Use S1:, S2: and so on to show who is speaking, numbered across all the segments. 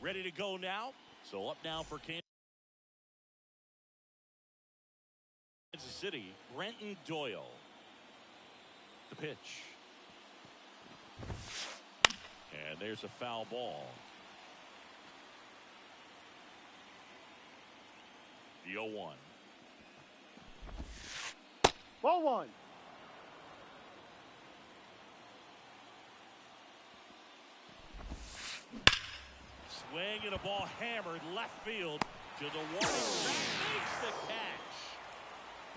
S1: Ready to go now. So up now for Kansas City, Brenton Doyle. The pitch. And there's a foul ball. The 0-1.
S2: Ball one.
S1: Swing and a ball hammered left field to the warning track. Makes the catch.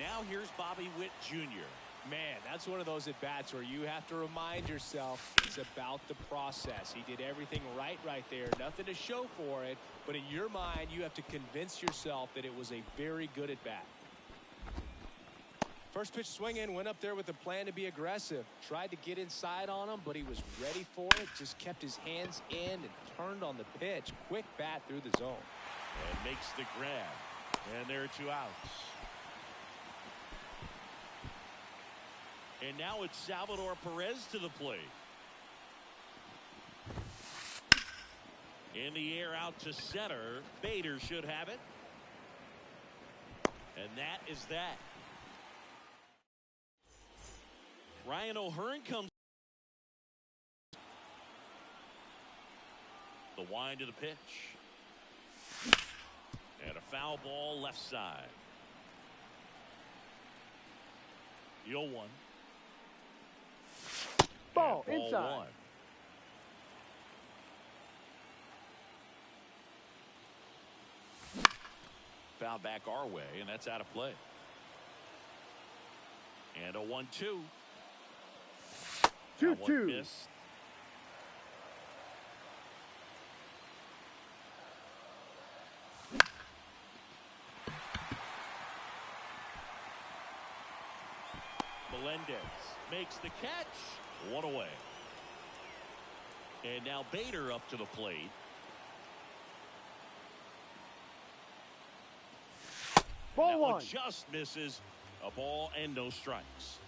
S1: Now here's Bobby Witt Jr.
S3: Man, that's one of those at-bats where you have to remind yourself it's about the process. He did everything right there. Nothing to show for it, but in your mind, you have to convince yourself that it was a very good at-bat. First pitch swinging, went up there with a plan to be aggressive. Tried to get inside on him, but he was ready for it. Just kept his hands in and turned on the pitch. Quick bat through the zone.
S1: And makes the grab. And there are 2 outs. And now it's Salvador Perez to the plate. In the air out to center. Bader should have it. And that is that. Ryan O'Hearn comes. The wind of the pitch. And a foul ball left side. The 0-1.
S2: Ball inside.
S1: 1. Foul back our way, and that's out of play. And a 1-2.
S2: 2-2.
S1: Missed. Melendez makes the catch. 1 away. And now Bader up to the plate.
S2: Ball
S1: that
S2: one.
S1: Just misses. A ball and no strikes.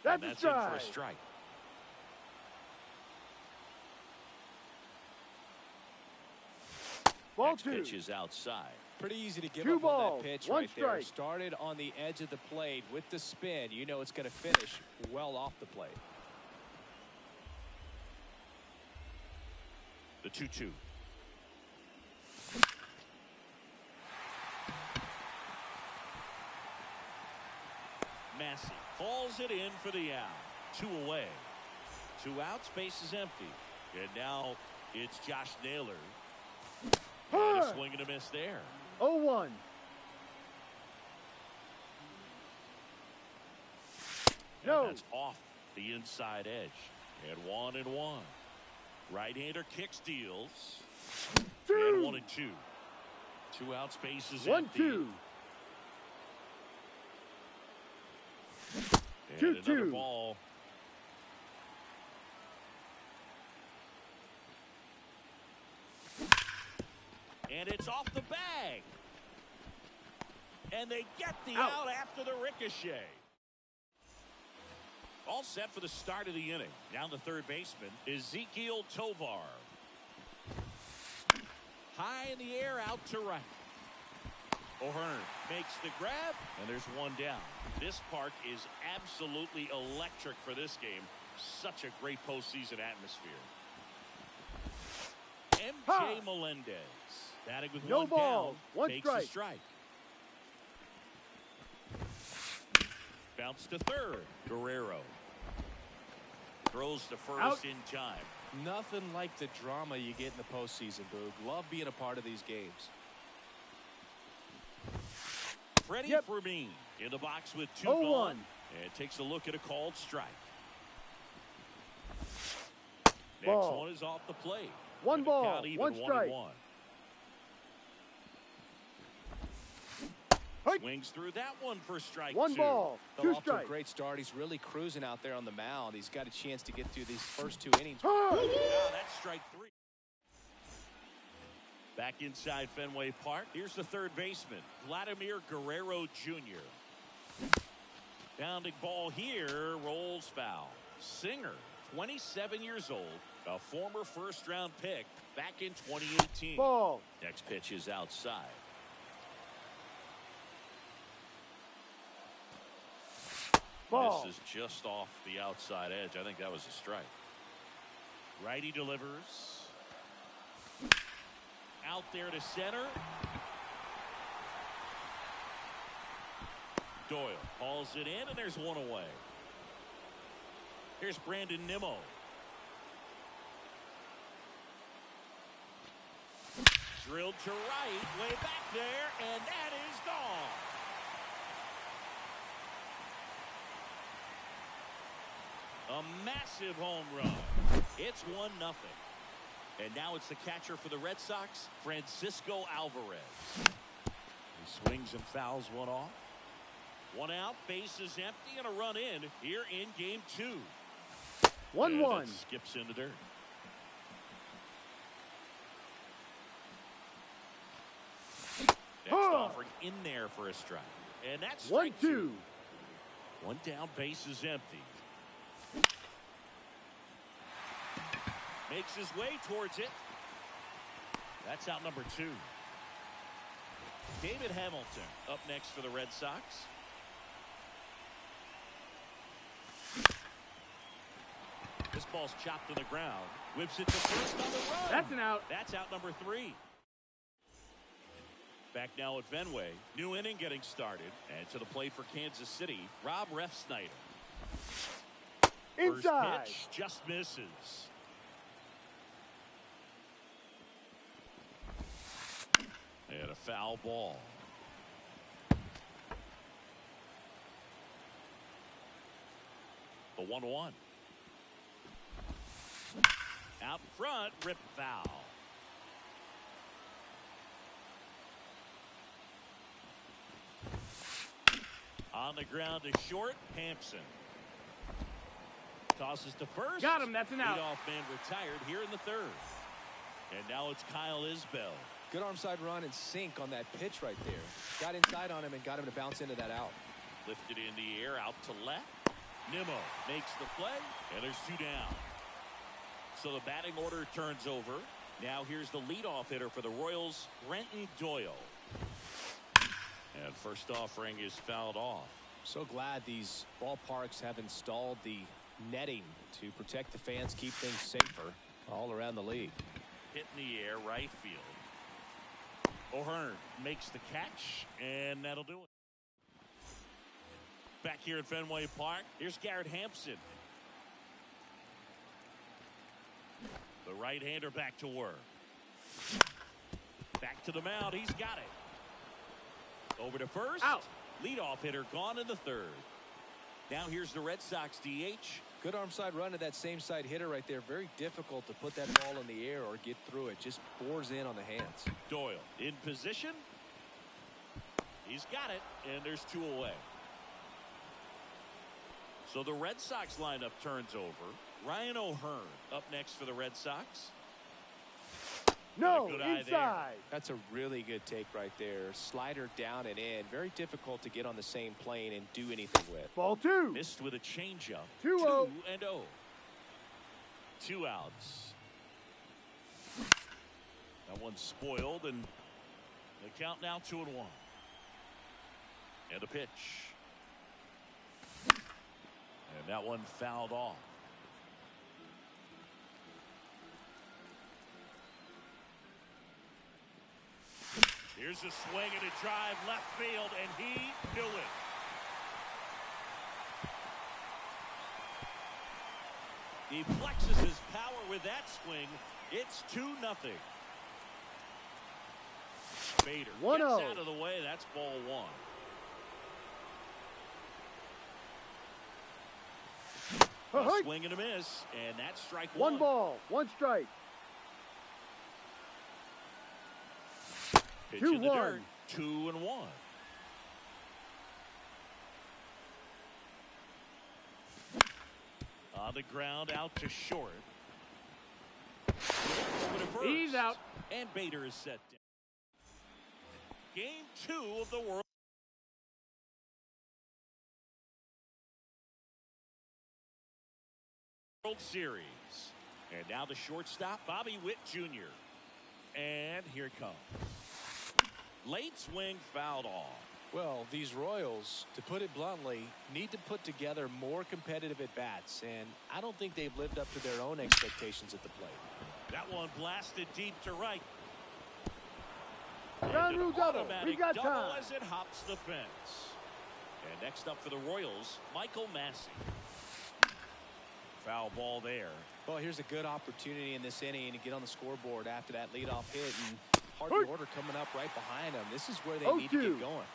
S2: That's
S1: in
S2: a strike.
S1: for a strike.
S2: Ball
S1: Next
S2: 2.
S1: pitch is outside.
S3: Pretty easy to give
S2: 2
S3: up
S2: balls,
S3: on that pitch
S2: 1
S3: right there.
S2: strike.
S3: Started on the edge of the plate with the spin. You know it's going to finish well off the plate.
S1: The 2-2. Massey calls it in for the out. 2 away. 2 outs, base is empty. And now it's Josh Naylor. And a swing and a miss there.
S2: 0-1. No.
S1: And that's off the inside edge. And 1-1. Right-hander kicks, deals.
S2: 2.
S1: And 1-2. 2 outs, base is empty.
S2: 1-2.
S1: And
S2: 2-2.
S1: another ball. And it's off the bag. And they get the out after the ricochet. All set for the start of the inning. Down the third baseman, Ezequiel Tovar. High in the air, out to right. O'Hearn makes the grab, and there's one down. This park is absolutely electric for this game. Such a great postseason atmosphere. MJ Melendez batting with
S2: No
S1: one
S2: ball,
S1: down,
S2: one
S1: takes
S2: strike.
S1: a strike. Bounce to third. Guerrero throws to first
S2: Out.
S1: in time.
S3: Nothing like the drama you get in the postseason, Boog. Love being a part of these games.
S1: Freddie Fermin in the box with 2
S2: 0-1.
S1: gone, and takes a look at a called strike. Next
S2: Ball.
S1: one is off the plate.
S2: One
S1: And the
S2: ball,
S1: count even,
S2: one strike.
S1: 1-1. Swings through that one for strike
S2: 1
S1: 2.
S2: ball,
S3: Fell
S2: 2
S3: off to a
S2: strikes.
S3: great start. He's really cruising out there on the mound. He's got a chance to get through these first 2 innings.
S1: Now that's strike 3. Back inside Fenway Park. Here's the third baseman, Vladimir Guerrero Jr. Bounding ball here, rolls foul. Singer, 27 years old, a former first-round pick back in 2018.
S2: Ball.
S1: Next pitch is outside.
S2: Ball.
S1: This is just off the outside edge. I think that was a strike. Righty delivers. Out there to center. Doyle hauls it in, and there's one away. Here's Brandon Nimmo. Drilled to right, way back there, and that is gone. A massive home run. It's 1-0. And now it's the catcher for the Red Sox, Francisco Alvarez. He swings and fouls one off. 1 out, bases empty, and a run in here in game 2.
S2: 1-1.
S1: Skips into dirt. Next offering in there for a strike. And that's strike
S2: 1-2.
S1: 1 down, bases empty. Makes his way towards it. That's out number 2. David Hamilton up next for the Red Sox. This ball's chopped to the ground. Whips it to first on the run.
S2: That's an out.
S1: That's out number 3. Back now at Fenway. New inning getting started. And to the plate for Kansas City, Rob Refsnyder.
S2: Inside.
S1: First pitch just misses. And a foul ball. The 1-1. Out front, rip foul. On the ground to short, Hampson. Tosses to first.
S2: Got him, that's an out.
S1: Leadoff man retired here in the 3rd. And now it's Kyle Isbell.
S3: Good arm side run and sink on that pitch right there. Got inside on him and got him to bounce into that out.
S1: Lifted in the air, out to left. Nimmo makes the play, and there's 2 down. So the batting order turns over. Now here's the leadoff hitter for the Royals, Brenton Doyle. And first offering is fouled off.
S3: So glad these ballparks have installed the netting to protect the fans, keep things safer all around the league.
S1: Hit in the air, right field. O'Hearn makes the catch, and that'll do it. Back here at Fenway Park, here's Garrett Hampson. The right-hander back to work. Back to the mound, he's got it. Over to first.
S2: Out.
S1: Leadoff hitter gone in the 3rd. Now here's the Red Sox DH.
S3: Good arm side run to that same side hitter right there. Very difficult to put that ball in the air or get through it. Just bores in on the hands.
S1: Doyle in position. He's got it, and there's 2 away. So the Red Sox lineup turns over. Ryan O'Hearn up next for the Red Sox.
S2: No,
S1: Good eye there.
S2: inside.
S3: That's a really good take right there. Slider down and in. Very difficult to get on the same plane and do anything with.
S2: Ball 2.
S1: Missed with a changeup.
S2: 2-0.
S1: 2-0. 2 outs. That one's spoiled, and the count now 2-1. And the pitch. And that one fouled off. Here's a swing and a drive left field, and he knew it. He flexes his power with that swing. It's 2-0. Bader gets out of the way. That's ball one. A swing and a miss, and that's strike one.
S2: 1 ball, 1 strike.
S1: Pitch in the dirt, 2-1. On the ground, out to short.
S2: He's out.
S1: And Bader is set down. Game 2 of the World Series. And now the shortstop, Bobby Witt Jr. And here it comes. Late swing fouled off.
S3: Well, these Royals, to put it bluntly, need to put together more competitive at-bats, and I don't think they've lived up to their own expectations at the plate.
S1: That one blasted deep to right.
S2: Ground rule double. We got
S1: double
S2: time.
S1: as it hops the fence. And next up for the Royals, Michael Massey. Foul ball there.
S3: Well, here's a good opportunity in this inning to get on the scoreboard after that leadoff hit, and hard order coming up right behind them. This is where they need to get going.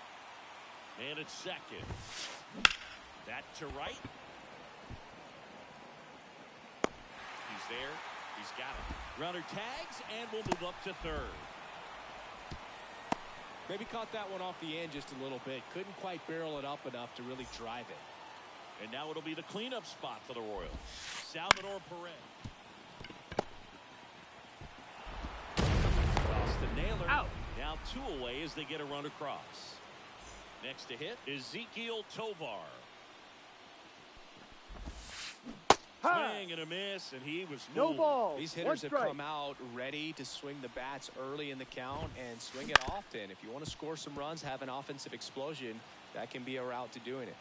S1: And it's second. That to right. He's there. He's got it. Runner tags and will move up to third.
S3: Maybe caught that one off the end just a little bit. Couldn't quite barrel it up enough to really drive it.
S1: And now it'll be the cleanup spot for the Royals. Salvador Perez. Toss to Naylor.
S2: Out.
S1: Now 2 away as they get a run across. Next to hit, Ezekiel Tovar. Swing and a miss, and he was
S2: no
S1: fooled.
S2: ball.
S3: These hitters have come out ready to swing the bats early in the count and swing it often. If you want to score some runs, have an offensive explosion, that can be a route to doing it.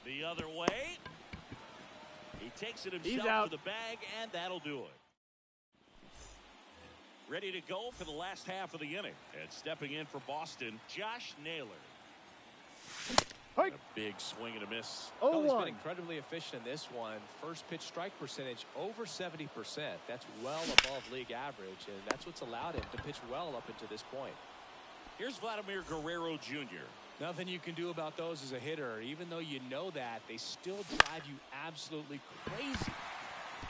S1: The other way. He takes it himself to the bag, and that'll do it. Ready to go for the last half of the inning. And stepping in for Boston, Josh Naylor. A big swing and a miss.
S3: Well, he's been incredibly efficient in this one. First pitch strike percentage over 70%. That's well above league average, and that's what's allowed him to pitch well up until this point.
S1: Here's Vladimir Guerrero Jr.
S3: Nothing you can do about those as a hitter. Even though you know that, they still drive you absolutely crazy.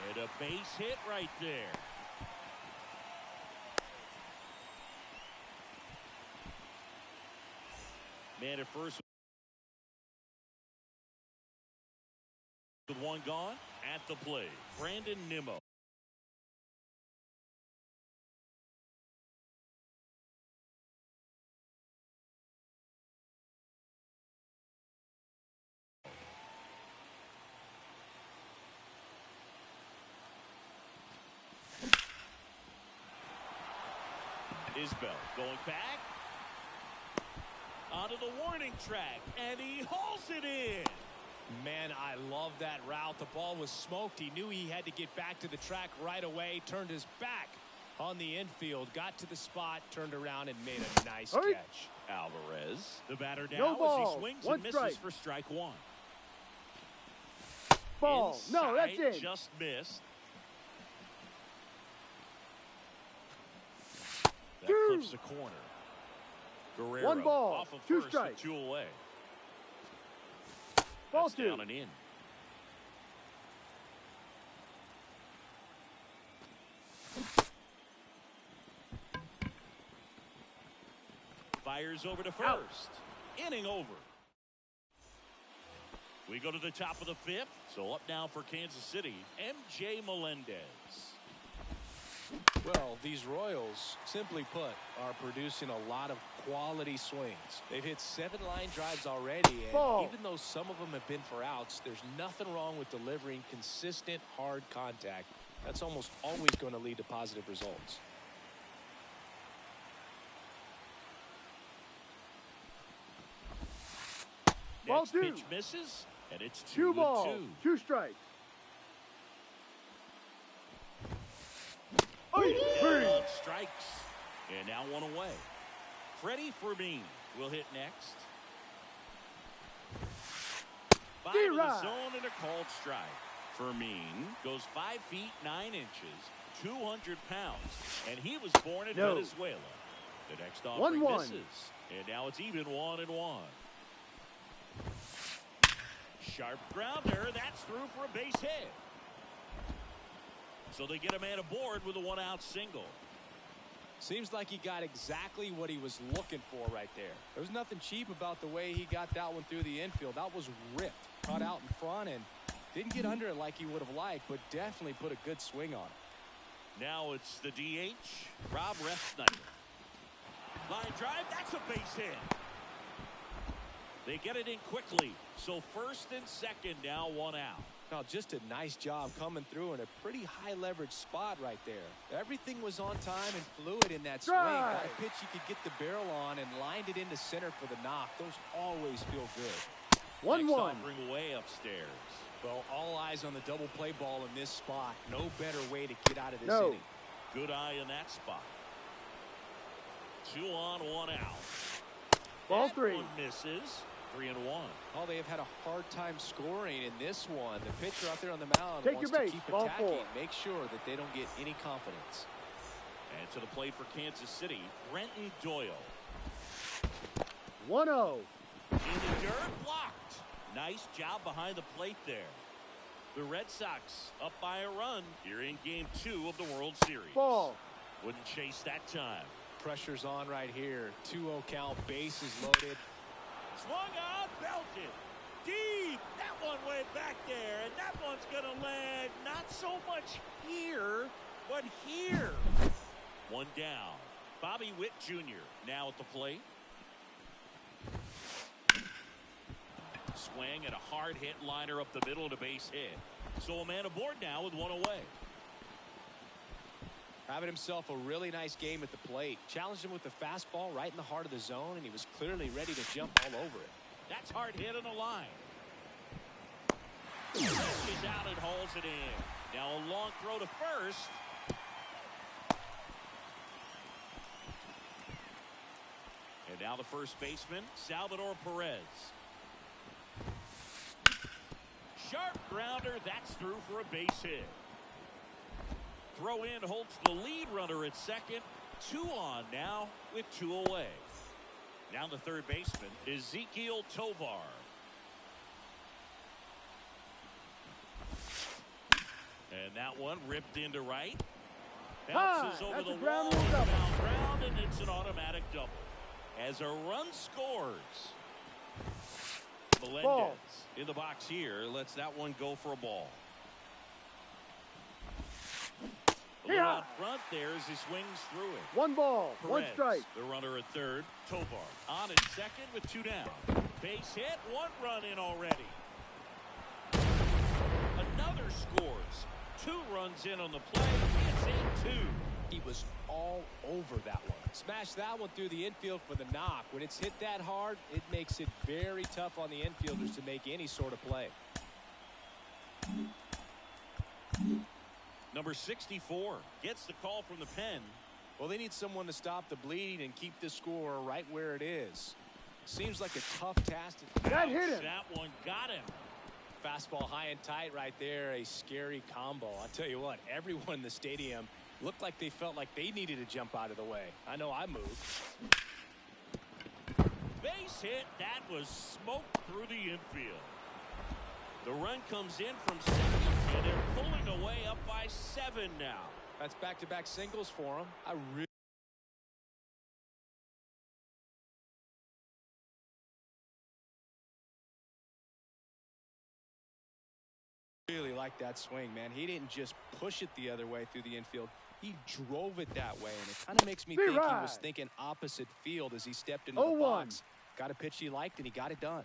S1: And a base hit right there. Man at first with one gone. At the plate, Brandon Nimmo. Isbell going back onto the warning track, and he hauls it in.
S3: Man, I love that route. The ball was smoked. He knew he had to get back to the track right away. Turned his back on the infield, got to the spot, turned around, and made a nice catch.
S1: Alvarez, the batter down
S2: no ball.
S1: as he swings and misses for strike one.
S2: Ball.
S1: Inside,
S2: no, that's it.
S1: Just missed. That clips the corner. Guerrero
S2: 1 ball,
S1: off of
S2: 2
S1: first
S2: strikes.
S1: 2 away.
S2: Ball
S1: That's
S2: 2.
S1: down and in. Fires over to first.
S2: Out.
S1: Inning over. We go to the top of the 5th. So up now for Kansas City, MJ Melendez.
S3: Well, these Royals, simply put, are producing a lot of quality swings. They've hit 7 line drives already, and even though some of them have been for outs, there's nothing wrong with delivering consistent, hard contact. That's almost always going to lead to positive results.
S2: Ball
S1: Next
S2: two.
S1: pitch misses, and it's
S2: 2 balls,
S1: 2-2.
S2: 2 strikes.
S1: Down on strikes, and now 1 away. Freddie Fermin will hit next. Bottom of the zone and a called strike. Fermin goes 5 feet 9 inches, 200 pounds, and he was born in Venezuela. The next offering
S2: 1-1.
S1: misses, and now it's even 1-1. Sharp grounder, that's through for a base hit. So they get a man aboard with a 1-out single.
S3: Seems like he got exactly what he was looking for right there. There was nothing cheap about the way he got that one through the infield. That was ripped, caught out in front, and didn't get under it like he would have liked, but definitely put a good swing on it.
S1: Now it's the DH, Rob Refsnyder. Line drive, that's a base hit. They get it in quickly, so first and second now 1 out.
S3: Now, just a nice job coming through in a pretty high leverage spot right there. Everything was on time and fluid in that swing. Got a pitch you could get the barrel on and lined it into center for the knock. Those always feel good.
S2: 1-1.
S1: Next offering way upstairs.
S3: Well, all eyes on the double play ball in this spot. No better way to get out of this inning.
S1: Good eye in that spot. 2 on, 1 out.
S2: Ball
S1: That
S2: 3.
S1: one misses. 3-1.
S3: Oh, they have had a hard time scoring in this one. The pitcher out there on the mound
S2: Take
S3: wants
S2: your
S3: to
S2: base.
S3: keep
S2: Ball
S3: attacking.
S2: 4.
S3: Make sure that they don't get any confidence.
S1: And to the plate for Kansas City, Brenton Doyle.
S2: 1-0.
S1: In the dirt, blocked. Nice job behind the plate there. The Red Sox up by a run here in Game 2 of the World Series.
S2: Ball.
S1: Wouldn't chase that time.
S3: Pressure's on right here. 2-0 count, bases loaded.
S1: Swung on, belted. Deep. That one went back there, and that one's going to land not so much here, but here. 1 down. Bobby Witt Jr. now at the plate. Swing and a hard hit liner up the middle and a base hit. So a man aboard now with 1 away.
S3: Having himself a really nice game at the plate. Challenged him with the fastball right in the heart of the zone, and he was clearly ready to jump all over it.
S1: That's hard hit on the line. He's out and hauls it in. Now a long throw to first. And now the first baseman, Salvador Perez. Sharp grounder, that's through for a base hit. Throw in holds the lead runner at second. 2 on now with 2 away. Now the third baseman, Ezequiel Tovar. And that one ripped into right. Bounces over the wall, ground, and it's an automatic double. As a run scores. Melendez in the box here lets that one go for a ball. A little out front there as he swings through it.
S2: 1 ball,
S1: Perez,
S2: 1 strike.
S1: the runner at third. Tovar on at second with 2 down. Base hit, 1 run in already. Another scores. 2 runs in on the play. It's 8-2.
S3: He was all over that one. Smashed that one through the infield for the knock. When it's hit that hard, it makes it very tough on the infielders to make any sort of play.
S1: Number 64 gets the call from the pen.
S3: Well, they need someone to stop the bleed and keep this score right where it is. Seems like a tough task.
S2: That hit him.
S1: That one got him.
S3: Fastball high and tight right there. A scary combo. I'll tell you what, everyone in the stadium looked like they felt like they needed to jump out of the way. I know I moved.
S1: Base hit. That was smoked through the infield. The run comes in from second, and they're pulling away up by 7 now.
S3: That's back-to-back singles for them. I really like that swing, man. He didn't just push it the other way through the infield. He drove it that way, and it kind of makes me think he was thinking opposite field as he stepped into the box. Got a pitch he liked, and he got it done.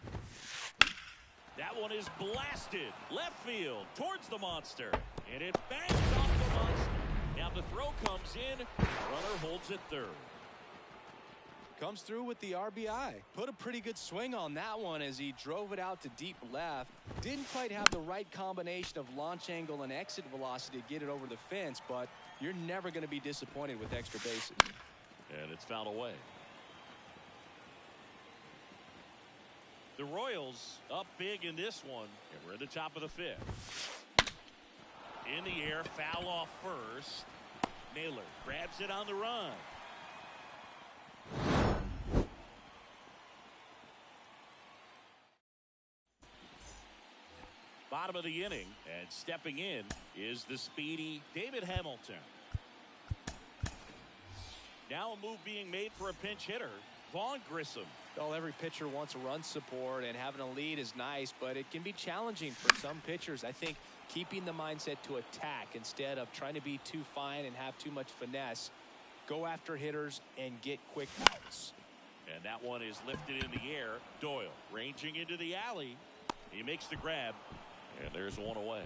S1: That one is blasted left field towards the monster, and it bangs off the monster. Now the throw comes in. Runner holds at third.
S3: Comes through with the RBI. Put a pretty good swing on that one as he drove it out to deep left. Didn't quite have the right combination of launch angle and exit velocity to get it over the fence, but you're never going to be disappointed with extra bases.
S1: And it's fouled away. The Royals up big in this one, and we're at the top of the 5th. In the air, foul off first. Naylor grabs it on the run. Bottom of the inning, and stepping in is the speedy David Hamilton. Now a move being made for a pinch hitter, Vaughn Grissom.
S3: Well, every pitcher wants run support, and having a lead is nice, but it can be challenging for some pitchers. I think keeping the mindset to attack instead of trying to be too fine and have too much finesse. Go after hitters and get quick outs.
S1: And that one is lifted in the air. Doyle ranging into the alley. He makes the grab. And there's one away.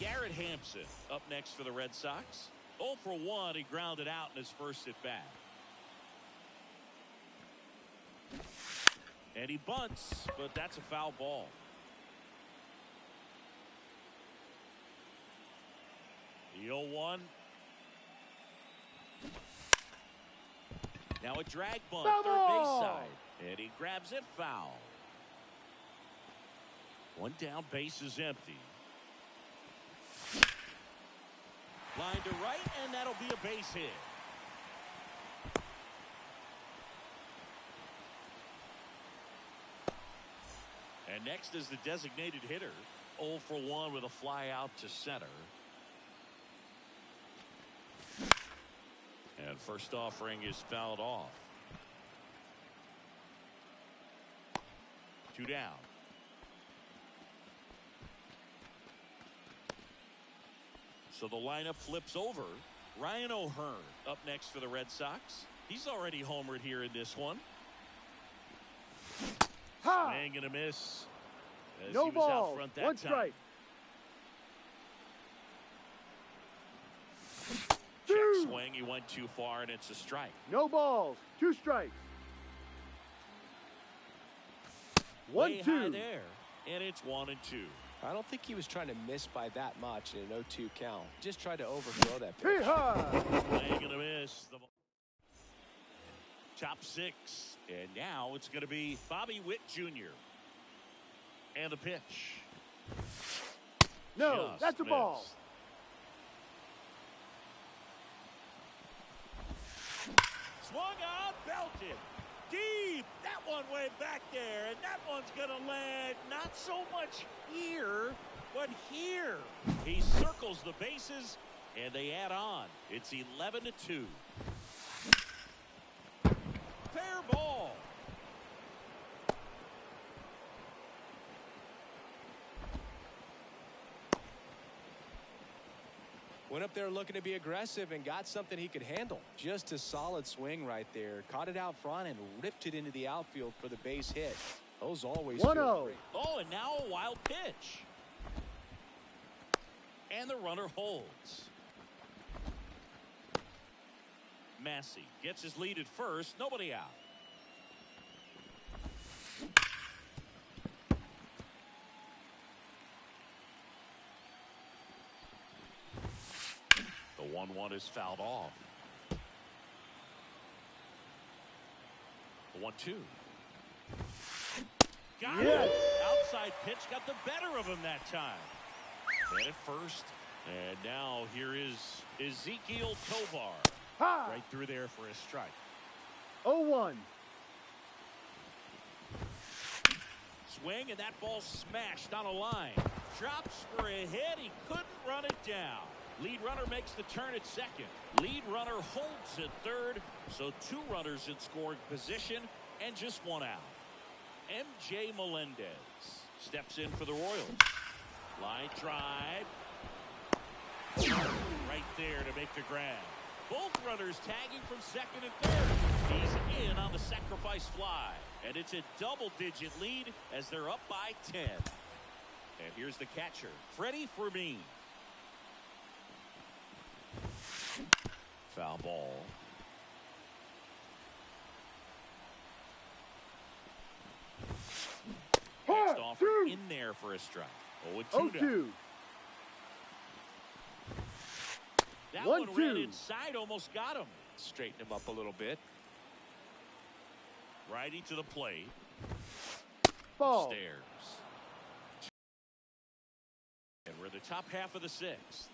S1: Garrett Hampson up next for the Red Sox. 0 for 1. He grounded out in his first at bat. And he bunts, but that's a foul ball. The 0-1. Now a drag bunt, third base side. And he grabs it foul. One down, base is empty. Line to right, and that'll be a base hit. And next is the designated hitter. 0 for 1 with a fly out to center. And first offering is fouled off. 2 down. So the lineup flips over. Ryan O'Hearn up next for the Red Sox. He's already homered here in this one. Swing and a miss. As
S2: no
S1: he was
S2: ball.
S1: out front that
S2: 1
S1: time.
S2: strike.
S1: Check swing. He went too far, and it's a strike.
S2: No balls. 2 strikes.
S1: Way
S2: 1-2
S1: high there, and it's 1-2.
S3: I don't think he was trying to miss by that much in an 0-2 count. Just tried to overthrow that pitch.
S1: Swing and a miss. Top 6, and now it's going to be Bobby Witt Jr. And the pitch.
S2: No,
S1: Just
S2: that's a ball.
S1: Swung on, belted. Deep. That one way back there. And that one's going to land not so much here, but here. He circles the bases, and they add on. It's 11-2. Fair ball.
S3: Went up there looking to be aggressive and got something he could handle. Just a solid swing right there. Caught it out front and ripped it into the outfield for the base hit. Those always feel great.
S1: Oh, and now a wild pitch. And the runner holds. Massey gets his lead at first. Nobody out. The 1-1 is fouled off. The 1-2. Got it. Outside pitch got the better of him that time. And at first. And now here is Ezekiel Tovar. Right through there for a strike.
S2: 0-1.
S1: Swing, and that ball smashed on a line. Drops for a hit. He couldn't run it down. Lead runner makes the turn at second. Lead runner holds at third. So 2 runners in scoring position and just 1 out. MJ Melendez steps in for the Royals. Line drive. Right there to make the grab. Both runners tagging from second and third. He's in on the sacrifice fly. And it's a double-digit lead as they're up by 10. And here's the catcher, Freddie Fermin. foul ball. Next offer in there for a strike. 0-2 now.
S2: 0-2.
S1: That
S2: 1-2.
S1: one ran inside, almost got him.
S3: Straighten him up a little bit.
S1: Righty to the plate.
S2: Ball.
S1: Stairs. And we're in the top half of the sixth.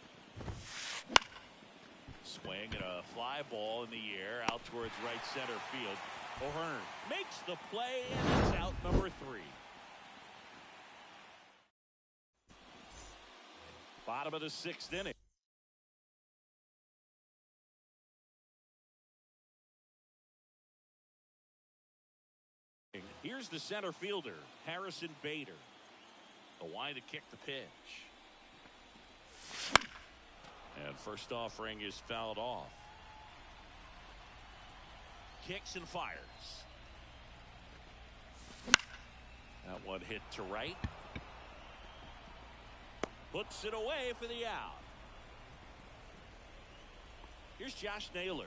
S1: Swing and a fly ball in the air out towards right center field. O'Hearn makes the play, and it's out number 3. Bottom of the 6th inning. Here's the center fielder, Harrison Bader. The line to kick the pitch. And first offering is fouled off. Kicks and fires. That one hit to right. Puts it away for the out. Here's Josh Naylor.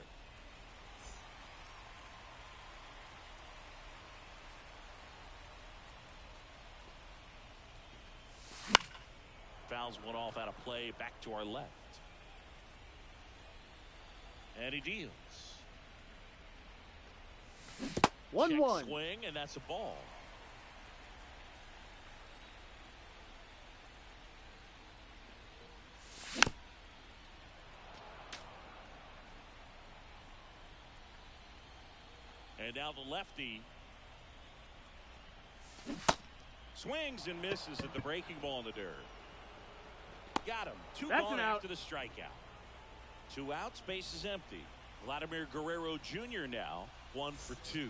S1: Fouls one off out of play, back to our left. And he deals.
S2: 1-1.
S1: Swing, and that's a ball. And now the lefty swings and misses at the breaking ball in the dirt. Got him. 2
S2: That's
S1: gone
S2: an out.
S1: after the strikeout. 2 outs, base is empty. Vladimir Guerrero Jr. now 1 for 2.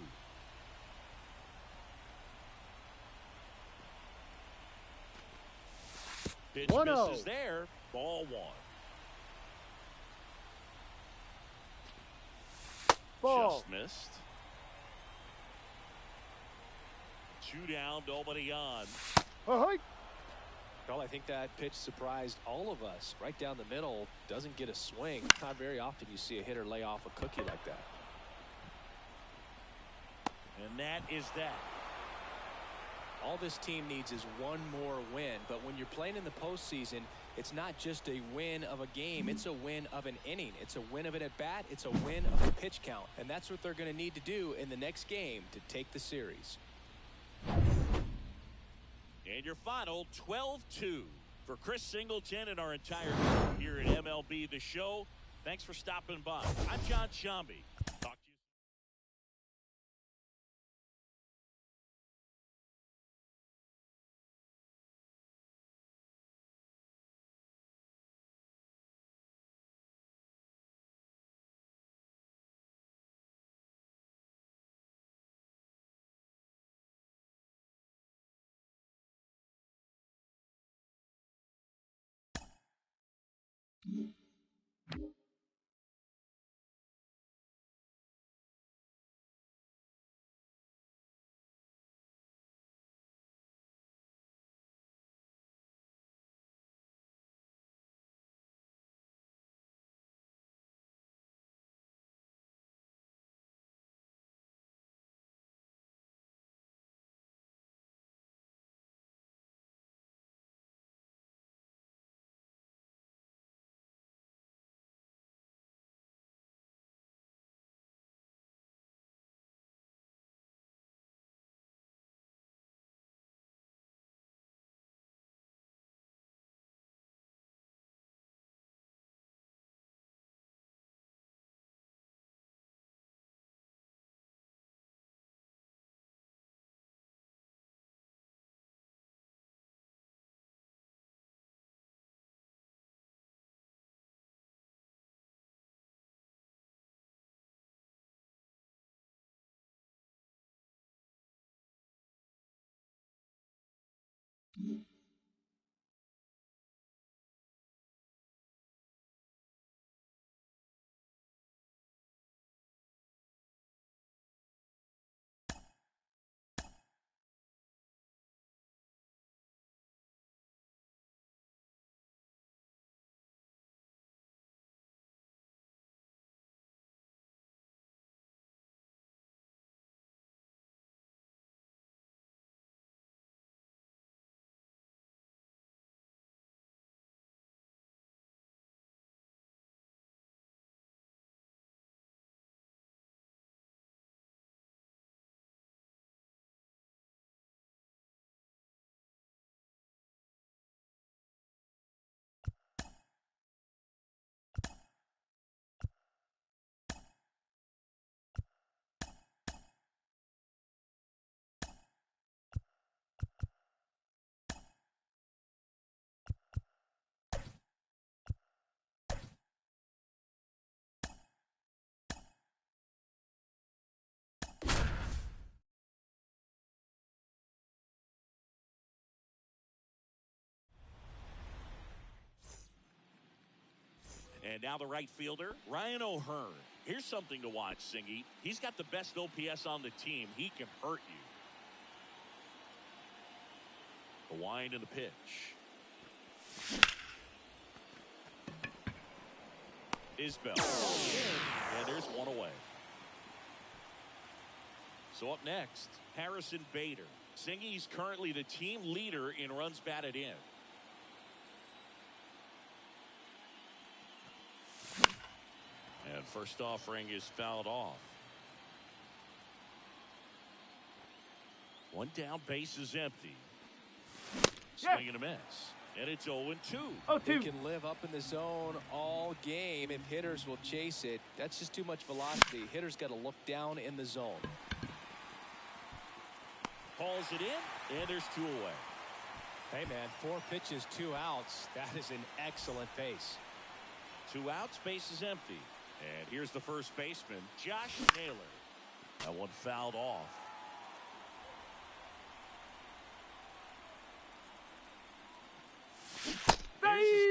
S1: Pitch
S2: 1-0.
S1: misses there. Ball 1.
S2: Ball.
S1: Just missed. 2 down, nobody on.
S2: Ahoy.
S3: Well, I think that pitch surprised all of us. Right down the middle, doesn't get a swing. Not very often you see a hitter lay off a cookie like that.
S1: And that is that.
S3: All this team needs is one more win. But when you're playing in the postseason, it's not just a win of a game. It's a win of an inning. It's a win of an at-bat. It's a win of a pitch count. And that's what they're going to need to do in the next game to take the series.
S1: And your final 12-2 for Chris Singleton and our entire crew here at MLB The Show. Thanks for stopping by. I'm John Shambi. Talk to you. And now the right fielder, Ryan O'Hearn. Here's something to watch, Singy. He's got the best OPS on the team. He can hurt you. The wind and the pitch. Isbell. And there's one away. So up next, Harrison Bader. Singy's currently the team leader in runs batted in. And first offering is fouled off. One down, base is empty. Swing and a miss. And it's 0-2.
S3: They can live up in the zone all game if hitters will chase it. That's just too much velocity. Hitters got to look down in the zone.
S1: Calls it in, and there's 2 away.
S3: Hey, man, 4 pitches, 2 outs. That is an excellent pace.
S1: 2 outs, base is empty. And here's the first baseman, Josh Naylor. That one fouled off.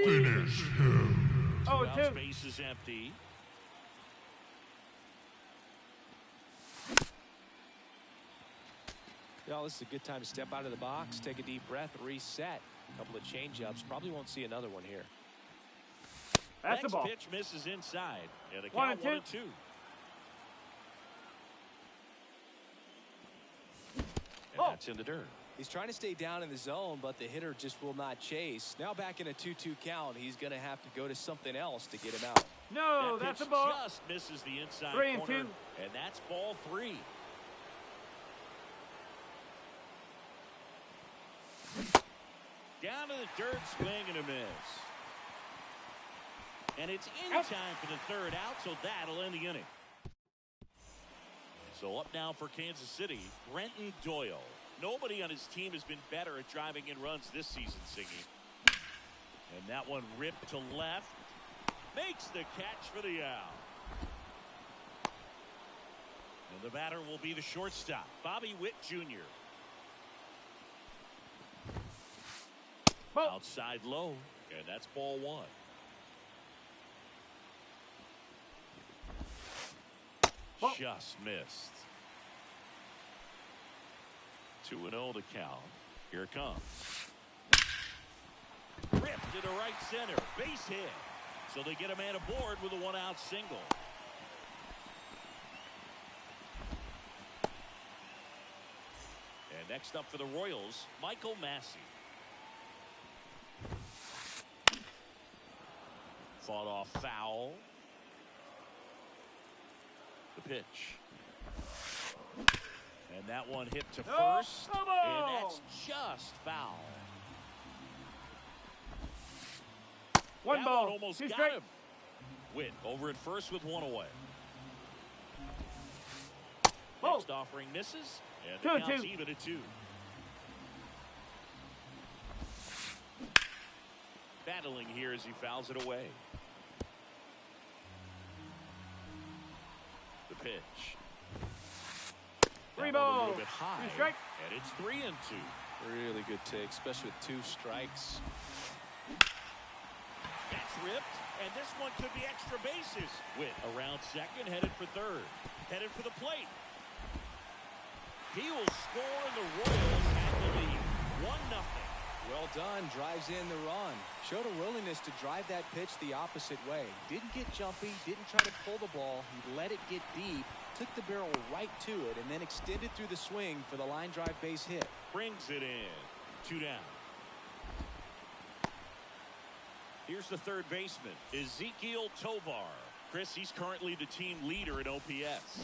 S2: Finish
S1: him. 2
S2: Oh,
S1: outs,
S2: 2.
S1: base is empty.
S3: Well, this is a good time to step out of the box, take a deep breath, reset. A couple of change-ups. Probably won't see another one here.
S2: That's the
S1: Next
S2: ball.
S1: pitch misses inside. And a
S2: 1
S1: count
S2: and 2.
S1: 1-2. And that's in the dirt.
S3: He's trying to stay down in the zone, but the hitter just will not chase. Now back in a 2-2 count, he's going to have to go to something else to get him out.
S2: No,
S1: That
S2: that's
S1: pitch
S2: a ball.
S1: just misses the inside
S2: 3 and
S1: corner.
S2: 2.
S1: And that's ball 3. Down to the dirt, swing and a miss. And it's in time for the third out, so that'll end the inning. So up now for Kansas City, Brenton Doyle. Nobody on his team has been better at driving in runs this season, Singy. And that one ripped to left. Makes the catch for the out. And the batter will be the shortstop, Bobby Witt Jr.
S2: Ball.
S1: Outside low, and that's ball 1.
S2: Ball.
S1: Just missed. 2-0 to count. Here it comes. Ripped to the right center. Base hit. So they get a man aboard with a 1-out single. And next up for the Royals, Michael Massey. Fought off foul. The pitch. And that one hit to first.
S2: Come
S1: And
S2: on.
S1: that's just foul.
S2: 1
S1: That
S2: ball.
S1: one almost
S2: 2
S1: got
S2: strike.
S1: him. Witt over at first with 1 away.
S2: Ball.
S1: Next offering misses. And
S2: 2
S1: the
S2: and
S1: count's
S2: 2.
S1: even at 2. Battling here as he fouls it away. The pitch.
S2: 3
S1: That one a
S2: balls.
S1: little bit high.
S2: 2 strike.
S1: And it's 3 and 2.
S3: Really good take, especially with 2 strikes.
S1: That's ripped, and this one could be extra bases. Witt around second, headed for third. Headed for the plate. He will score, and the Royals have the lead. 1-0.
S3: Well done, drives in the run. Showed a willingness to drive that pitch the opposite way. Didn't get jumpy, didn't try to pull the ball. He let it get deep, took the barrel right to it, and then extended through the swing for the line drive base hit.
S1: Brings it in. 2 down. Here's the third baseman, Ezekiel Tovar. Chris, he's currently the team leader in OPS.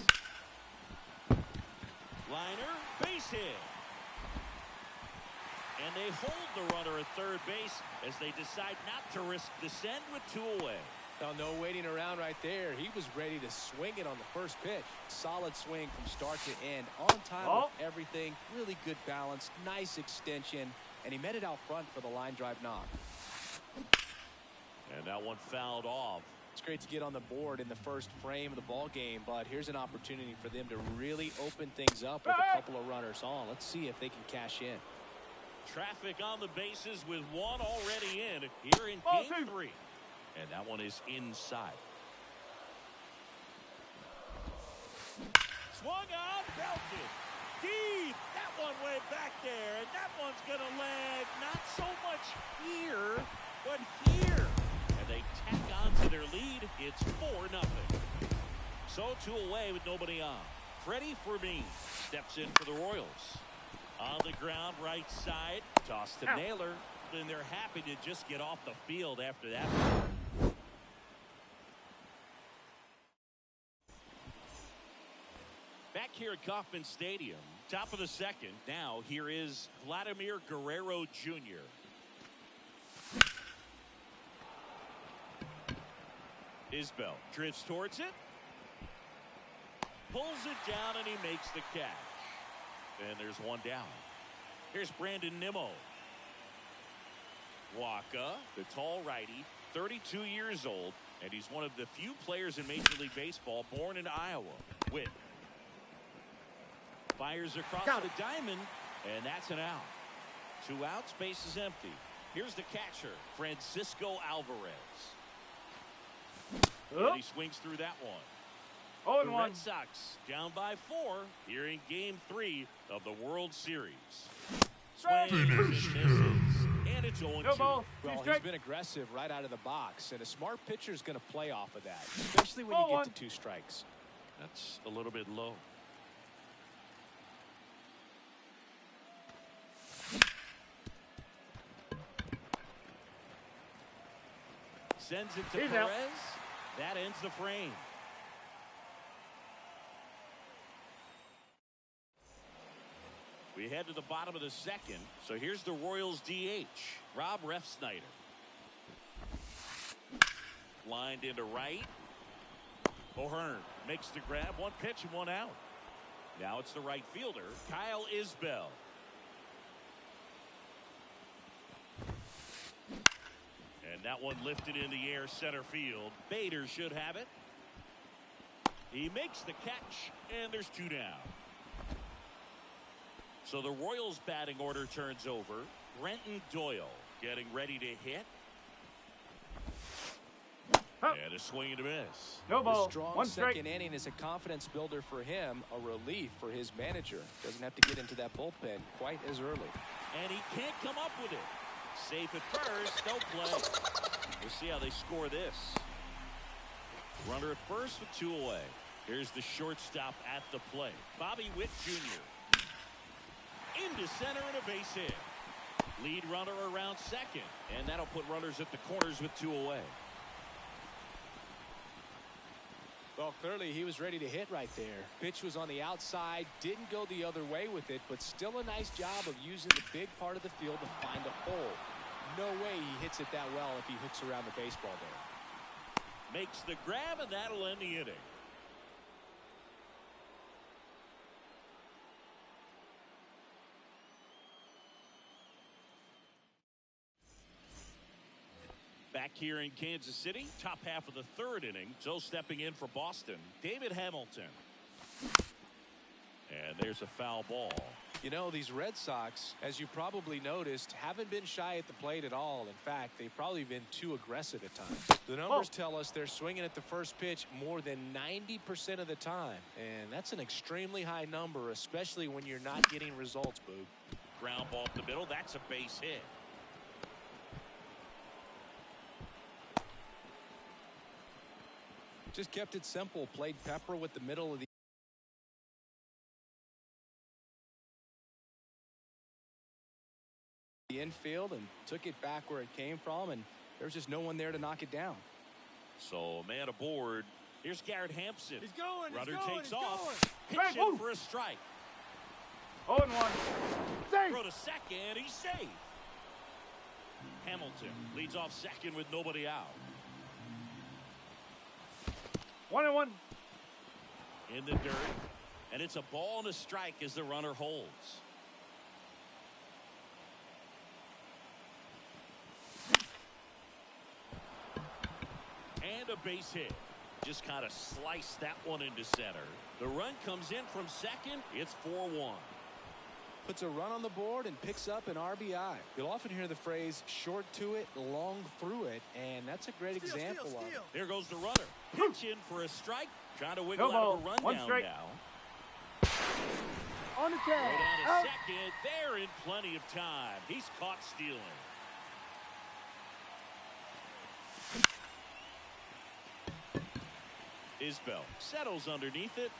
S1: Liner, base hit. And they hold the runner at third base as they decide not to risk the send with 2 away.
S3: Now, no waiting around right there. He was ready to swing it on the first pitch. Solid swing from start to end. On time with everything. Really good balance. Nice extension. And he met it out front for the line drive knock.
S1: And that one fouled off.
S3: It's great to get on the board in the first frame of the ball game, but here's an opportunity for them to really open things up with a couple of runners on. Let's see if they can cash in.
S1: Traffic on the bases with 1 already in here in game 3. And that one is inside. Swung on, belted. Deep. That one went back there, and that one's going to land not so much here, but here. And they tack on to their lead. It's 4-0. So 2 away with nobody on. Freddie Fermin steps in for the Royals. On the ground, right side. Toss to Naylor. And they're happy to just get off the field after that. Back here at Kauffman Stadium, top of the second. Now here is Vladimir Guerrero Jr. Isbell drifts towards it. Pulls it down and he makes the catch. And there's one down. Here's Brandon Nimmo. Waka, the tall righty, 32 years old, and he's one of the few players in Major League Baseball born in Iowa. Witt fires across the diamond, and that's an out. 2 outs, base is empty. Here's the catcher, Francisco Alvarez. And he swings through that one. The Red Sox down by 4 here in Game 3 of the World Series. Swings and misses. And it's 0-2.
S3: Well, he's been aggressive right out of the box, and a smart pitcher is going to play off of that, especially when you get to 2 strikes.
S1: That's a little bit low. Sends it to Perez. That ends the frame. We head to the bottom of the second. So here's the Royals DH, Rob Refsnyder. Lined into right. O'Hearn makes the grab. 1 pitch and 1 out. Now it's the right fielder, Kyle Isbell. And that one lifted in the air center field. Bader should have it. He makes the catch, and there's 2 down. So the Royals batting order turns over. Brenton Doyle getting ready to hit. And a swing and a miss.
S2: No ball.
S3: A strong
S2: 1 strike.
S3: second inning is a confidence builder for him, a relief for his manager. Doesn't have to get into that bullpen quite as early.
S1: And he can't come up with it. Safe at first, no play. We'll see how they score this. Runner at first with 2 away. Here's the shortstop at the plate, Bobby Witt Jr. Into center and a base hit. Lead runner around second, and that'll put runners at the corners with 2 away.
S3: Well, clearly he was ready to hit right there. Pitch was on the outside, didn't go the other way with it, but still a nice job of using the big part of the field to find a hole. No way he hits it that well if he hooks around the baseball there.
S1: Makes the grab, and that'll end the inning. Back here in Kansas City, top half of the 3rd inning. So stepping in for Boston, David Hamilton. And there's a foul ball.
S3: You know, these Red Sox, as you probably noticed, haven't been shy at the plate at all. In fact, they've probably been too aggressive at times. The numbers tell us they're swinging at the first pitch more than 90% of the time. And that's an extremely high number, especially when you're not getting results, Boog.
S1: Ground ball up the middle. That's a base hit.
S3: Just kept it simple. Played Pepper with the middle of the infield and took it back where it came from, and there was just no one there to knock it down.
S1: So a man aboard. Here's Garrett Hampson.
S3: He's going.
S1: Runner
S3: he's going,
S1: takes
S3: he's
S1: off.
S3: going.
S1: Pitch in for a strike.
S2: 0-1. Safe.
S1: Throw to second. He's safe. Hamilton leads off second with nobody out.
S2: 1-1.
S1: In the dirt, and it's a ball and a strike as the runner holds. And a base hit. Just kind of sliced that one into center. The run comes in from second. It's 4-1.
S3: puts a run on the board and picks up an RBI. You'll often hear the phrase short to it, long through it, and that's a great example of it.
S1: There goes the runner. Pitch in for a strike. Trying to wiggle out of a rundown now.
S2: On the
S1: Way
S2: tag.
S1: down to
S2: Out.
S1: second. They're in plenty of time. He's caught stealing. Isbell settles underneath it.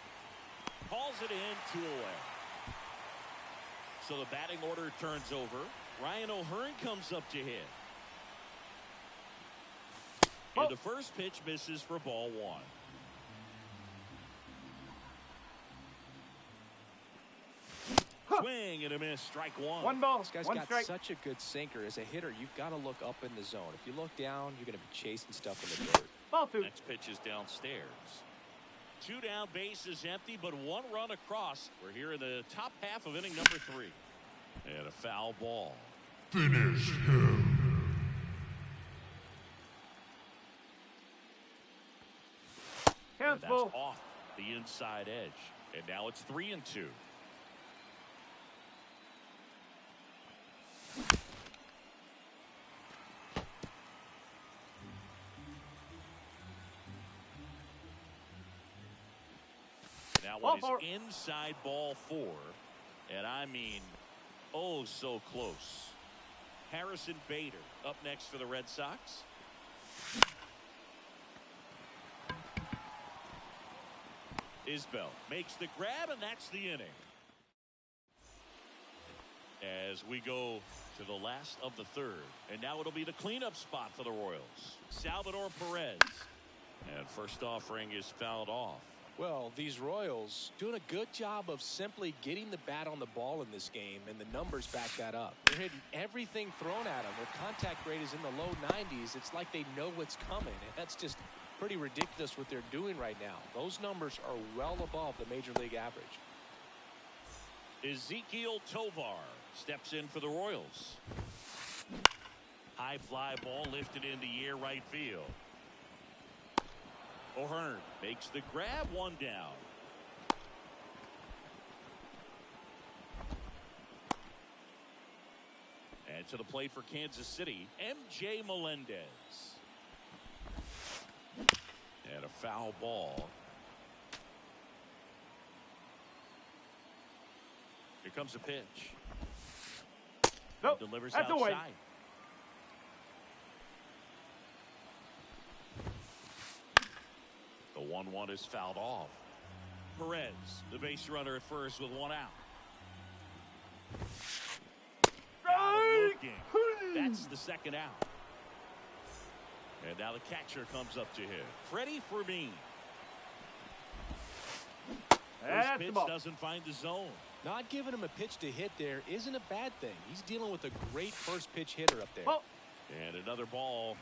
S1: Calls it in, 2 away. So the batting order turns over. Ryan O'Hearn comes up to hit. And the first pitch misses for ball 1. Swing and a miss, strike 1.
S2: 1 ball.
S3: This guy's
S2: 1
S3: got
S2: strike.
S3: such a good sinker. As a hitter, you've got to look up in the zone. If you look down, you're going to be chasing stuff in the dirt.
S2: Ball 2.
S1: Next pitch is downstairs. 2 down, bases empty, but 1 run across. We're here in the top half of inning number 3. And a foul ball.
S4: Finish him.
S1: And that's
S2: Cancel.
S1: off the inside edge. And now it's 3-2. Now
S2: Ball
S1: it
S2: four.
S1: is inside ball 4. And I mean, oh, so close. Harrison Bader up next for the Red Sox. Isbell makes the grab, and that's the inning. As we go to the last of the 3rd. And now it'll be the cleanup spot for the Royals. Salvador Perez. And first offering is fouled off.
S3: Well, these Royals doing a good job of simply getting the bat on the ball in this game, and the numbers back that up. They're hitting everything thrown at them. Their contact rate is in the low 90s. It's like they know what's coming, and that's just pretty ridiculous what they're doing right now. Those numbers are well above the major league average.
S1: Ezekiel Tovar steps in for the Royals. High fly ball lifted into air right field. O'Hearn makes the grab, 1 down. And to the plate for Kansas City, M.J. Melendez. And a foul ball. Here comes a pitch.
S2: Nope.
S1: Delivers
S2: That's
S1: outside.
S2: away.
S1: The 1-1 is fouled off. Perez, the base runner at first with 1 out.
S2: Strike.
S1: That's the 2nd out. And now the catcher comes up to him. Freddie Fermin. First
S2: That's the
S1: pitch
S2: ball.
S1: doesn't find the zone.
S3: Not giving him a pitch to hit there isn't a bad thing. He's dealing with a great first pitch hitter up there.
S2: Ball.
S1: And another ball.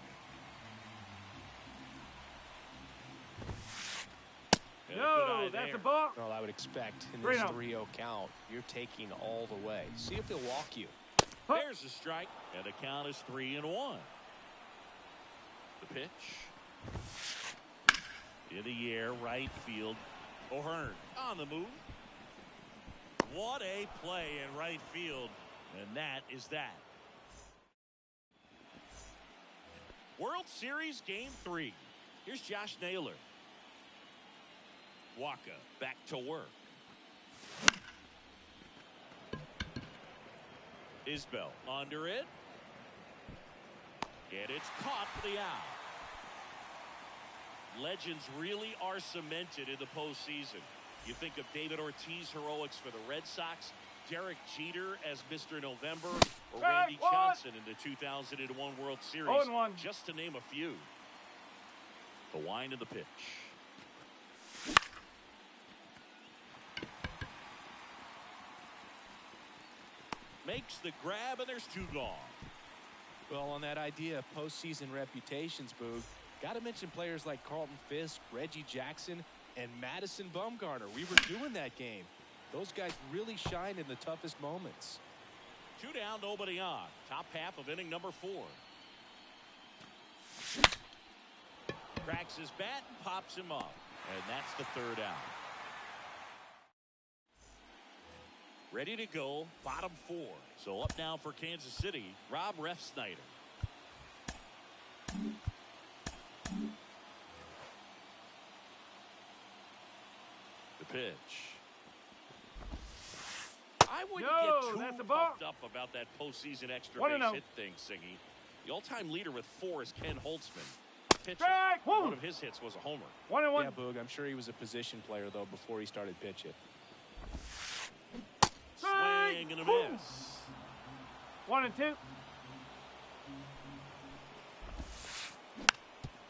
S1: And a good eye
S2: No, that's
S1: there.
S2: a ball.
S3: Well, I would expect in this
S2: 3-0.
S3: 3-0 count, you're taking all the way. See if he'll walk you.
S1: There's a strike, and the count is 3-1. The pitch. In the air, right field. O'Hearn on the move. What a play in right field, and that is that. World Series Game 3. Here's Josh Naylor. Waka back to work. Isbell under it. And it's caught for the out. Legends really are cemented in the postseason. You think of David Ortiz heroics for the Red Sox, Derek Jeter as Mr. November, or Randy Johnson in the 2001 World Series,
S2: 0-1.
S1: just to name a few. The wind of the pitch. Makes the grab, and there's 2 gone.
S3: Well, on that idea of postseason reputations, Boog, got to mention players like Carlton Fisk, Reggie Jackson, and Madison Bumgarner. We were doing that game. Those guys really shine in the toughest moments.
S1: 2 down, nobody on. Top half of inning number 4. Cracks his bat and pops him up. And that's the 3rd out. Ready to go, bottom 4. So up now for Kansas City, Rob Refsnyder. The pitch. I wouldn't get too puffed up about that postseason extra base hit thing, Siggy. The all-time leader with 4 is Ken Holtzman. Pitcher. One of his hits was a homer.
S3: 1-1. Yeah, Boog, I'm sure he was a position player, though, before he started pitching.
S1: Swing and a miss.
S2: 1-2.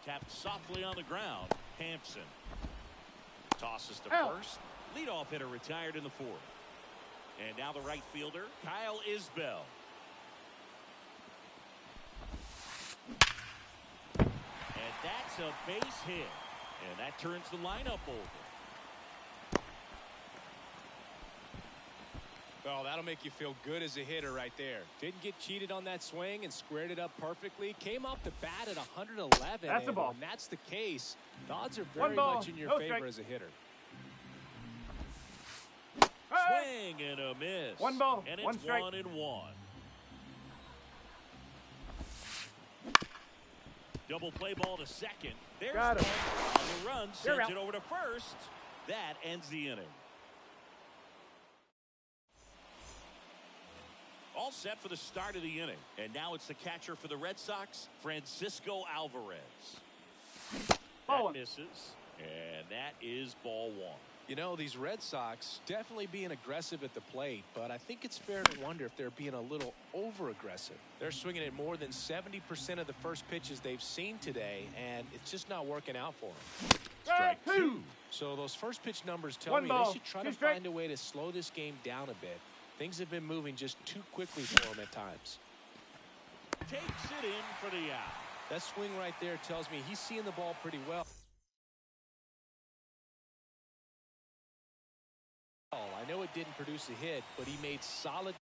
S1: Tapped softly on the ground. Hampson tosses to first. Leadoff hitter retired in the 4th. And now the right fielder, Kyle Isbell. And that's a base hit. And that turns the lineup over.
S3: Well, that'll make you feel good as a hitter right there. Didn't get cheated on that swing and squared it up perfectly. Came off the bat at 111.
S2: That's the ball.
S3: When that's the case, the odds are very much in your favor as a hitter.
S1: Swing and a miss.
S2: 1 ball,
S1: and
S2: 1
S1: it's
S2: strike.
S1: 1-1. Double play ball to second. There's
S2: Got him.
S1: on the run. Sends it over to first. That ends the inning. All set for the start of the inning. And now it's the catcher for the Red Sox, Francisco Alvarez. That misses. And that is ball 1.
S3: You know, these Red Sox definitely being aggressive at the plate, but I think it's fair to wonder if they're being a little over-aggressive. They're swinging at more than 70% of the first pitches they've seen today, and it's just not working out for them.
S1: Strike 2.
S3: So those first pitch numbers tell me they should try to find a way to slow this game down a bit. Things have been moving just too quickly for them at times.
S1: Takes it in for the out.
S3: That swing right there tells me he's seeing the ball pretty well. I know it didn't produce a hit, but he made solid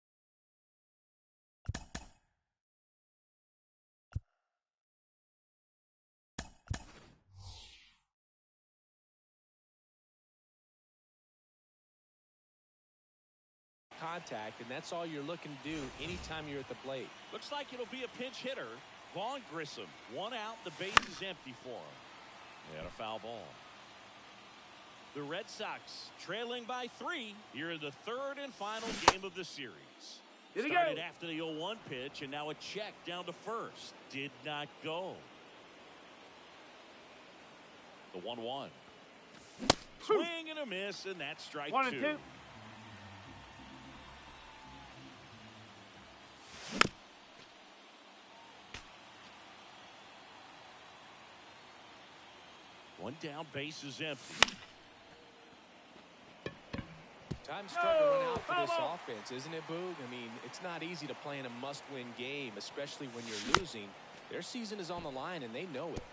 S3: contact, and that's all you're looking to do anytime you're at the plate.
S1: Looks like it'll be a pinch hitter. Vaughn Grissom. 1 out. The base is empty for him. And a foul ball. The Red Sox trailing by 3 here in the 3rd and final game of the series. Started after the 0-1 pitch, and now a check down to first. Did not go. The 1-1. Swing and a miss, and that's strike 2. 1 down, base is empty.
S3: Time's starting to run out for this offense, isn't it, Boog? I mean, it's not easy to play in a must-win game, especially when you're losing. Their season is on the line, and they know it.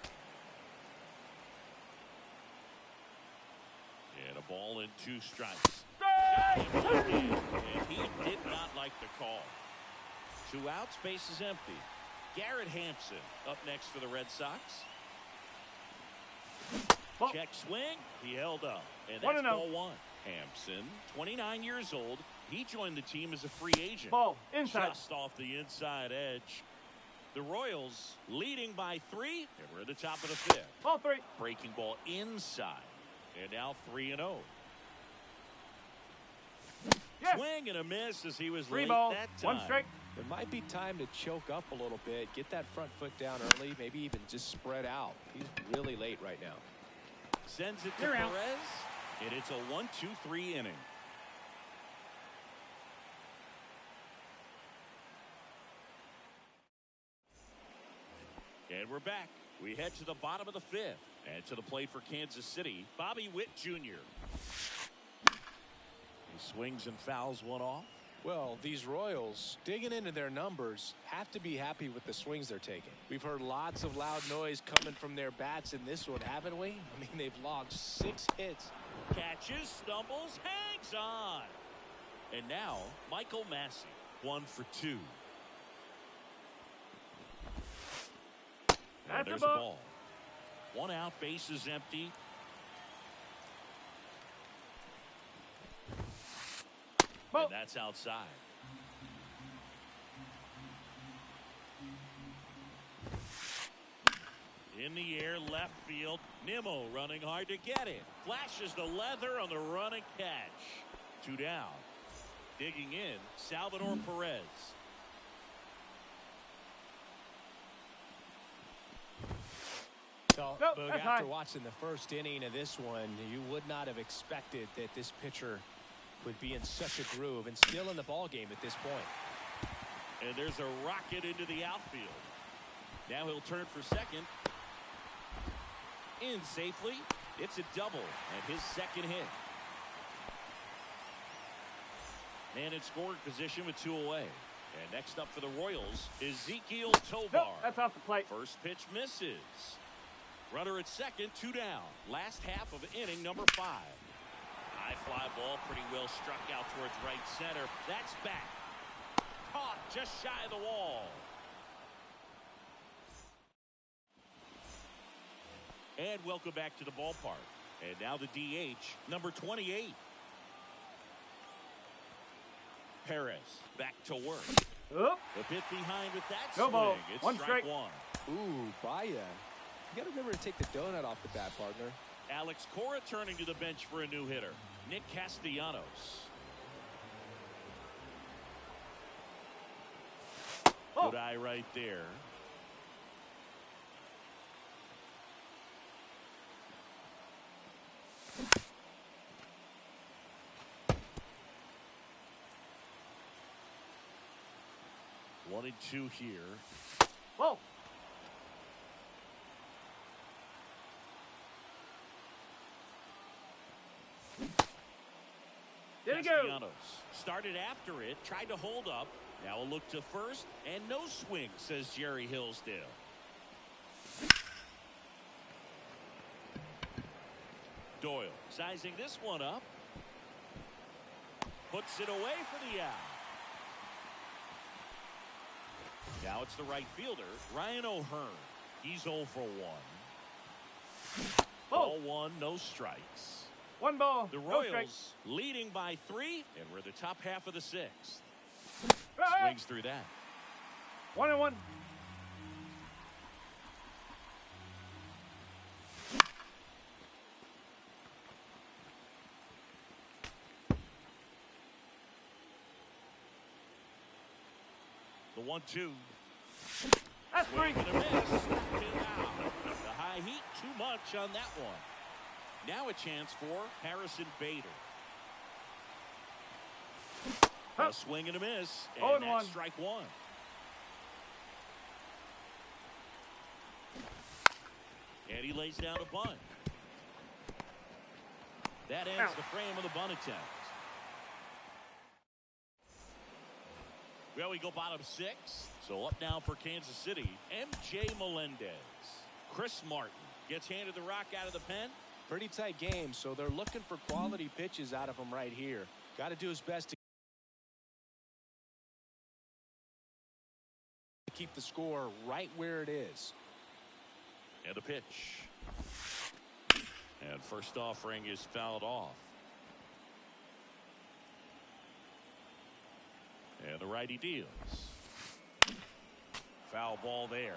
S1: And a ball and 2 strikes. And he did not like the call. 2 outs, base is empty. Garrett Hampson up next for the Red Sox. Check swing. He held up. And that's ball 1. Hampson, 29 years old. He joined the team as a free agent.
S2: Ball inside.
S1: Just off the inside edge. The Royals leading by 3. And we're at the top of the 5th.
S2: Ball 3.
S1: Breaking ball inside. And now 3-0.
S2: Yes.
S1: Swing and a miss as he was
S2: 3
S1: late
S2: ball,
S1: that time.
S2: 1 strike.
S3: It might be time to choke up a little bit, get that front foot down early, maybe even just spread out. He's really late right now.
S1: Sends it to Perez. And it's a 1-2-3 inning. And we're back. We head to the bottom of the 5th. And to the plate for Kansas City, Bobby Witt Jr. He swings and fouls one off.
S3: Well, these Royals, digging into their numbers, have to be happy with the swings they're taking. We've heard lots of loud noise coming from their bats in this one, haven't we? I mean, they've logged 6 hits.
S1: Catches, stumbles, hangs on. And now, Michael Massey, 1 for 2. There's a ball. 1 out, base is empty. And that's outside. In the air, left field. Nimmo running hard to get it. Flashes the leather on the running catch. 2 down. Digging in, Salvador Perez.
S3: So,
S2: Nope,
S3: Boog,
S2: that's
S3: after
S2: high.
S3: watching the first inning of this one, you would not have expected that this pitcher would be in such a groove and still in the ball game at this point.
S1: And there's a rocket into the outfield. Now he'll turn for second. In safely. It's a double and his second hit. And in scoring position with 2 away. And next up for the Royals, Ezequiel Tovar.
S2: Nope, that's off the plate.
S1: First pitch misses. Runner at second, 2 down. Last half of inning number 5. High fly ball, pretty well struck out towards right center. That's back. Caught just shy of the wall. And welcome back to the ballpark. And now the DH, number 28. Perez back to work.
S2: Oop.
S1: A bit behind with that
S2: Go
S1: swing.
S2: ball.
S1: It's
S2: One
S1: strike
S2: strike.
S1: 1.
S5: Ooh, Baya. You got to remember to take the donut off the bat, partner.
S1: Alex Cora turning to the bench for a new hitter, Nick Castellanos.
S2: Oh.
S1: Good eye right there. One and 2 here.
S2: Whoa. There you go.
S1: Castellanos started after it, tried to hold up. Now a look to first, and no swing, says Jerry Hillsdale. Doyle sizing this one up. Puts it away for the out. Now it's the right fielder, Ryan O'Hearn. He's 0 for 1. Ball 1, no strikes.
S2: 1 ball.
S1: The
S2: No strikes.
S1: Royals leading by 3, and we're the top half of the 6th.
S2: Ah,
S1: Swings through that.
S2: 1-1.
S1: The 1-2.
S2: That's
S1: Swing
S2: three.
S1: and a miss. Hit out. The high heat, too much on that one. Now a chance for Harrison Bader. A swing and a miss. And
S2: 0-1.
S1: that's strike 1. And he lays down a bunt. That ends the frame of the bunt attempt. Well, we go bottom 6. So up now for Kansas City, M.J. Melendez. Chris Martin gets handed the rock out of the pen.
S3: Pretty tight game, so they're looking for quality pitches out of him right here. Got to do his best to keep the score right where it is.
S1: And the pitch. And first offering is fouled off. And the righty deals. Foul ball there.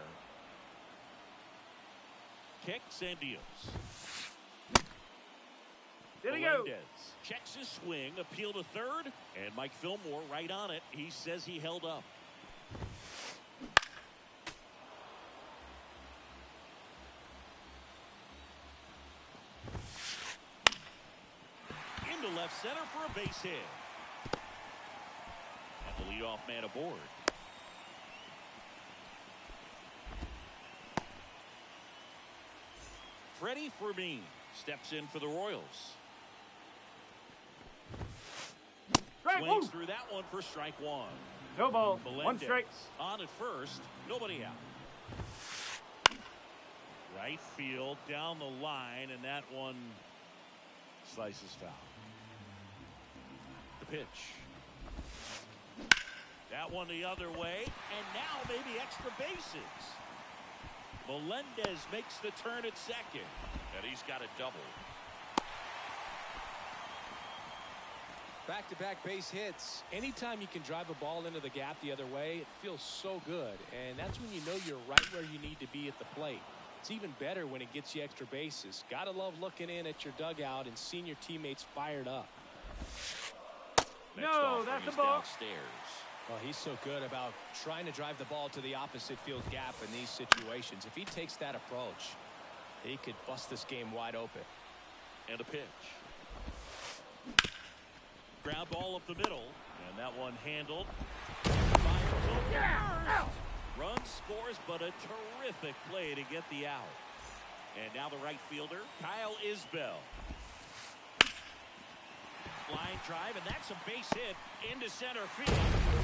S1: Kicks and deals.
S2: There you go.
S1: Melendez checks his swing, appeal to third, and Mike Fillmore right on it. He says he held up. Into left center for a base hit. And the leadoff man aboard. Freddie Fermin steps in for the Royals.
S2: Strike.
S1: Swings
S2: Woo.
S1: through that one for strike 1.
S2: No ball.
S1: Melendez
S2: 1 strike.
S1: on at first. Nobody out. Right field down the line, and that one slices foul. The pitch. That one the other way, and now maybe extra bases. Melendez makes the turn at second, and he's got a double.
S5: Back-to-back base hits.
S3: Anytime you can drive a ball into the gap the other way, it feels so good. And that's when you know you're right where you need to be at the plate. It's even better when it gets you extra bases. Gotta love looking in at your dugout and seeing your teammates fired up.
S1: Next
S2: No,
S1: offering
S2: that's
S1: is
S2: a ball.
S1: downstairs.
S3: Well, he's so good about trying to drive the ball to the opposite field gap in these situations. If he takes that approach, he could bust this game wide open.
S1: And a pitch. Ground ball up the middle, and that one handled. Fires over first. Run scores, but a terrific play to get the out. And now the right fielder, Kyle Isbell. Line drive, and that's a base hit into center field.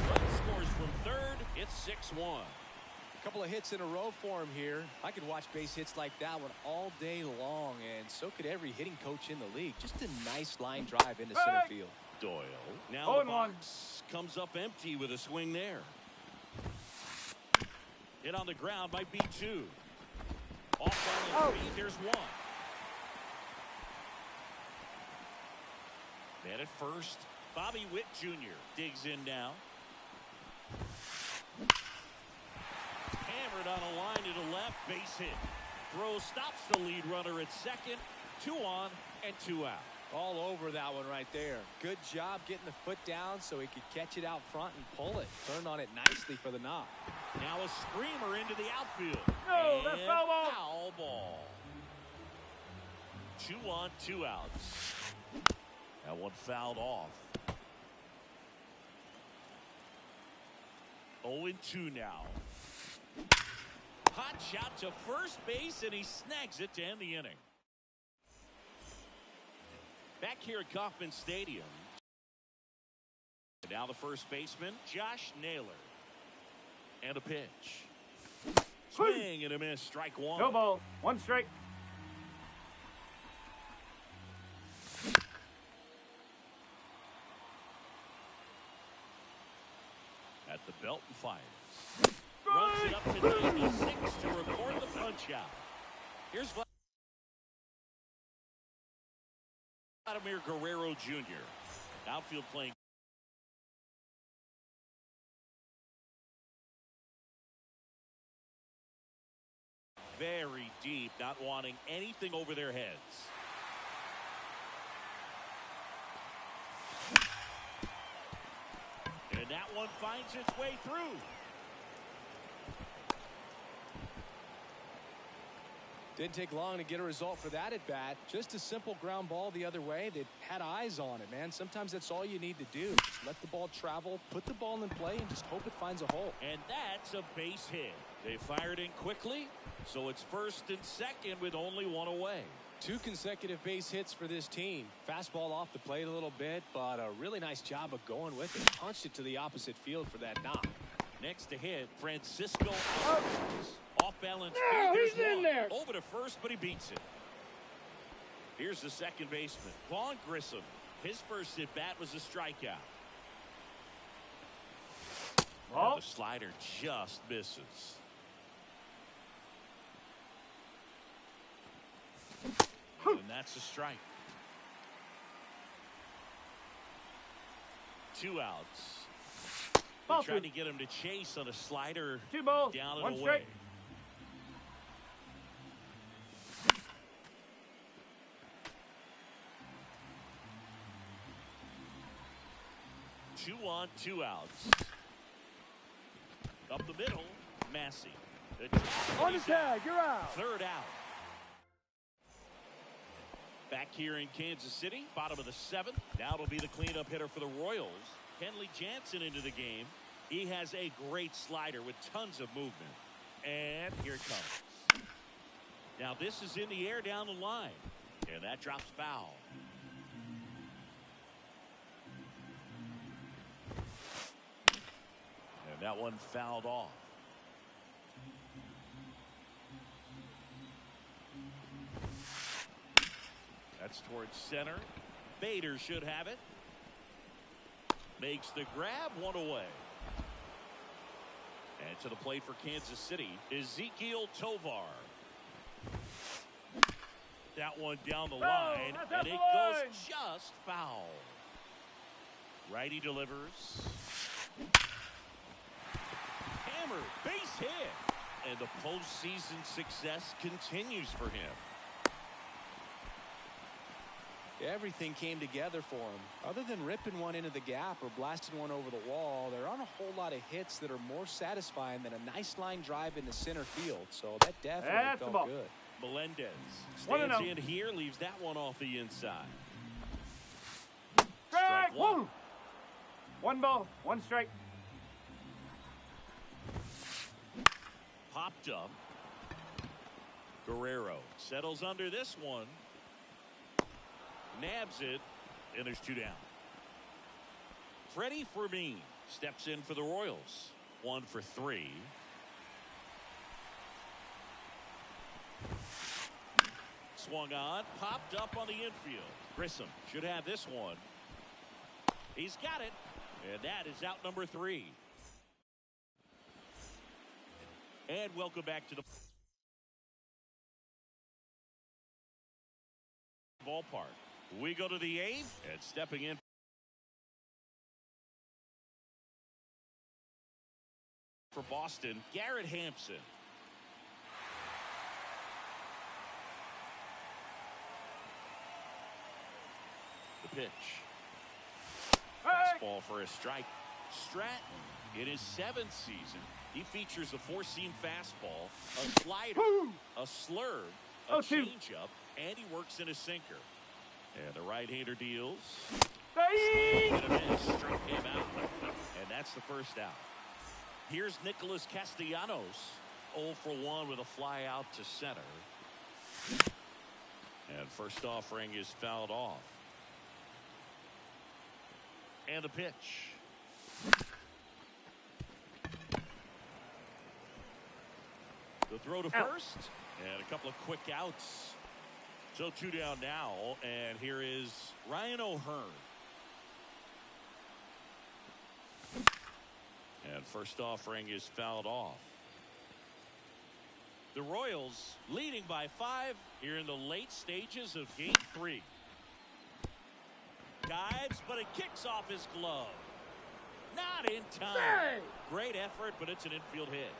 S1: Run scores from third. It's 6-1.
S3: A couple of hits in a row for him here. I could watch base hits like that one all day long, and so could every hitting coach in the league. Just a nice line drive into center field.
S1: Doyle. Now the box comes up empty with a swing there. Hit on the ground might be 2. Off balance speed, there's 1. Man at first, Bobby Witt Jr. digs in now. Hammered on a line to the left, base hit. Throw stops the lead runner at second. 2 on and 2 out.
S3: All over that one right there. Good job getting the foot down so he could catch it out front and pull it. Turned on it nicely for the knock.
S1: Now a screamer into the outfield.
S2: No, that's
S1: And
S2: foul ball.
S1: Foul ball. 2 on, 2 outs. That one fouled off. 0-2 now. Hot shot to first base, and he snags it to end the inning. Back here at Kauffman Stadium. And now the first baseman, Josh Naylor. And a pitch. Swing and a miss, strike 1.
S2: No ball. 1 strike.
S1: At the belt and fires. Runs it up to 96 to record the punch out. Here's Vladimir Guerrero Jr. Outfield playing. Very deep, not wanting anything over their heads. And that one finds its way through.
S3: Didn't take long to get a result for that at bat. Just a simple ground ball the other way. They had eyes on it, man. Sometimes that's all you need to do. Just let the ball travel, put the ball in play, and just hope it finds a hole.
S1: And that's a base hit. They fired in quickly, so it's first and second with only 1 away.
S3: 2 consecutive base hits for this team. Fastball off the plate a little bit, but a really nice job of going with it. Punched it to the opposite field for that knock.
S1: Next to hit, Francisco Alvarez. Off balance.
S2: No,
S1: There's
S2: he's in
S1: one.
S2: there.
S1: Over to first, but he beats it. Here's the second baseman, Vaughn Grissom. His first at bat was a strikeout.
S2: Ball.
S1: The slider just misses. And that's a strike. 2 outs. They tried to get him to chase on a slider.
S2: 2 balls.
S1: Down
S2: 1
S1: and away.
S2: strike.
S1: Two on, 2 outs. Up the middle, Massey.
S2: On the tag, you're out.
S1: Third out. Back here in Kansas City, bottom of the 7th. Now it'll be the cleanup hitter for the Royals. Kenley Jansen into the game. He has a great slider with tons of movement. And here it comes. Now this is in the air down the line. And that drops foul. And that one fouled off. That's towards center. Bader should have it. Makes the grab, 1 away. And to the plate for Kansas City, Ezekiel Tovar. That one down the line, and it goes just foul. Righty delivers. Hammer, base hit. And the postseason success continues for him.
S3: Everything came together for him. Other than ripping one into the gap or blasting one over the wall, there aren't a whole lot of hits that are more satisfying than a nice line drive into center field. So that definitely felt good.
S1: Melendez stands in here, leaves that one off the inside.
S2: Strike one. One ball, one strike.
S1: Popped up. Guerrero settles under this one. Nabs it, and there's 2 down. Freddie Fermin steps in for the Royals. 1 for 3. Swung on, popped up on the infield. Grissom should have this one. He's got it, and that is out number 3. And welcome back to the ballpark. We go to the 8th, and stepping in for Boston, Garrett Hampson. The pitch. Fastball for a strike. Stratton, in his 7th season, he features a 4-seam fastball, a slider, a slurve, a changeup, and he works in a sinker. And the right-hander deals. Swing and a miss. Struck him out. And that's the first out. Here's Nicholas Castellanos. 0 for 1 with a fly out to center. And first offering is fouled off. And the pitch. The throw to first. And a couple of quick outs. So 2 down now, and here is Ryan O'Hearn. And first offering is fouled off. The Royals leading by 5 here in the late stages of Game 3. Dives, but it kicks off his glove. Not in time. Great effort, but it's an infield hit.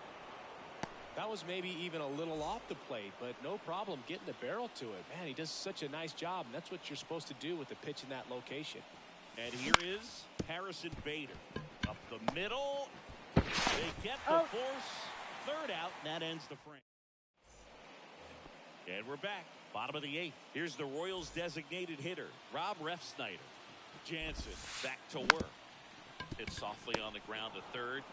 S3: That was maybe even a little off the plate, but no problem getting the barrel to it. Man, he does such a nice job, and that's what you're supposed to do with the pitch in that location.
S1: And here is Harrison Bader. Up the middle. They get the force. 3rd out, and that ends the frame. And we're back. Bottom of the 8th. Here's the Royals' designated hitter, Rob Refsnyder. Jansen back to work. It's softly on the ground to 3rd.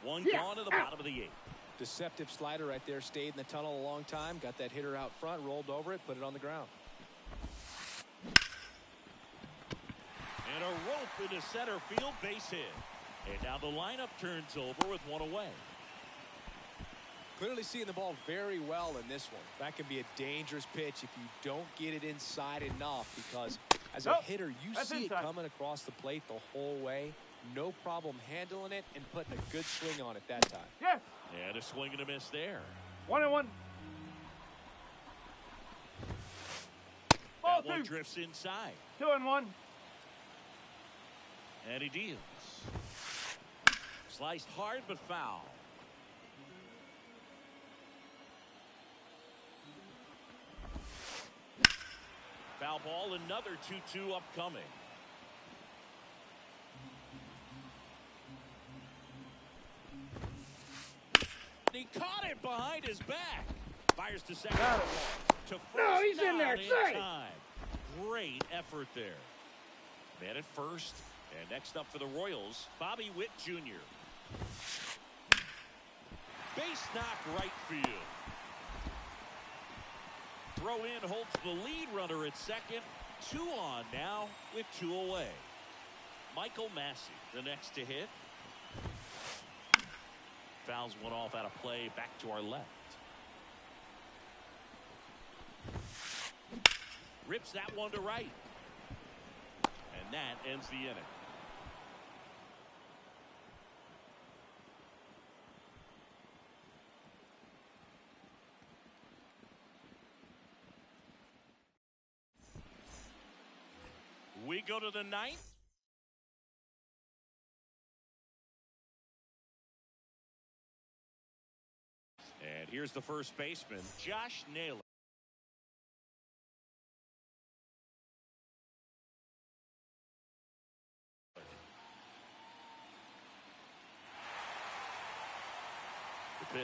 S1: One gone to the bottom of the 8th.
S3: Deceptive slider right there. Stayed in the tunnel a long time. Got that hitter out front. Rolled over it. Put it on the ground.
S1: And a rope into center field. Base hit. And now the lineup turns over with 1 away.
S3: Clearly seeing the ball very well in this one. That can be a dangerous pitch if you don't get it inside enough, because as a hitter, you see it coming across the plate the whole way. No problem handling it and putting a good swing on it that time.
S2: Yes.
S1: And a swing and a miss there.
S2: 1-1.
S1: That one drifts inside.
S2: 2-1.
S1: And he deals. Sliced hard but foul. Foul ball, another 2-2 upcoming. He caught it behind his back. Fires to second. To first.
S2: No, he's in there.
S1: Time. Great effort there. Man at first. And next up for the Royals, Bobby Witt Jr. Base knock right field. Throw in holds the lead runner at second. 2 on now with 2 away. Michael Massey, the next to hit. Fouls one off out of play, back to our left. Rips that one to right. And that ends the inning. We go to the 9th. And here's the first baseman, Josh Naylor. The pitch.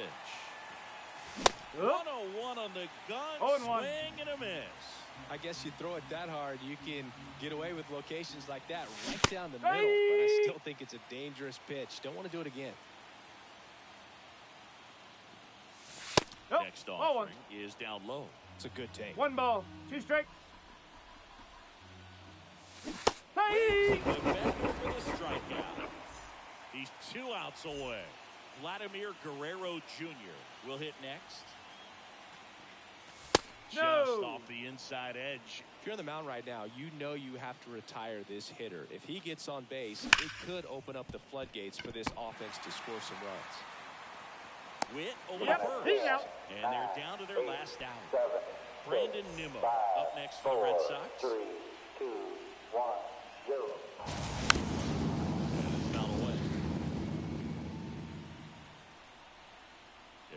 S1: 101 on the gun.
S2: 0-1.
S1: Swing and a miss.
S3: I guess you throw it that hard, you can get away with locations like that right down the middle. But I still think it's a dangerous pitch. Don't want to do it again.
S2: Nope.
S1: Next
S2: Ball
S1: offering is down low.
S3: It's a good take.
S2: 1 ball, 2 strikes. Hey!
S1: The batter for the strikeout. He's 2 outs away. Vladimir Guerrero Jr. will hit next. Just off the inside edge.
S3: If you're on the mound right now, you know you have to retire this hitter. If he gets on base, it could open up the floodgates for this offense to score some runs.
S1: Witt over
S2: Yep,
S1: the
S2: he's
S1: first.
S2: out.
S1: And they're down to their last out. Brandon Nimmo up next for the Red Sox.
S6: 3, 2, 1, 0.
S1: And it's fouled away.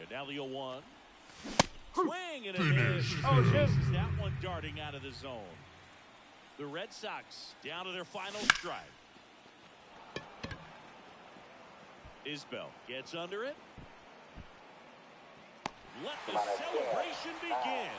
S1: And now the 0-1. Swing and a miss.
S2: Oh, shit.
S1: That one darting out of the zone. The Red Sox down to their final strike. Isbell gets under it. Let the celebration begin.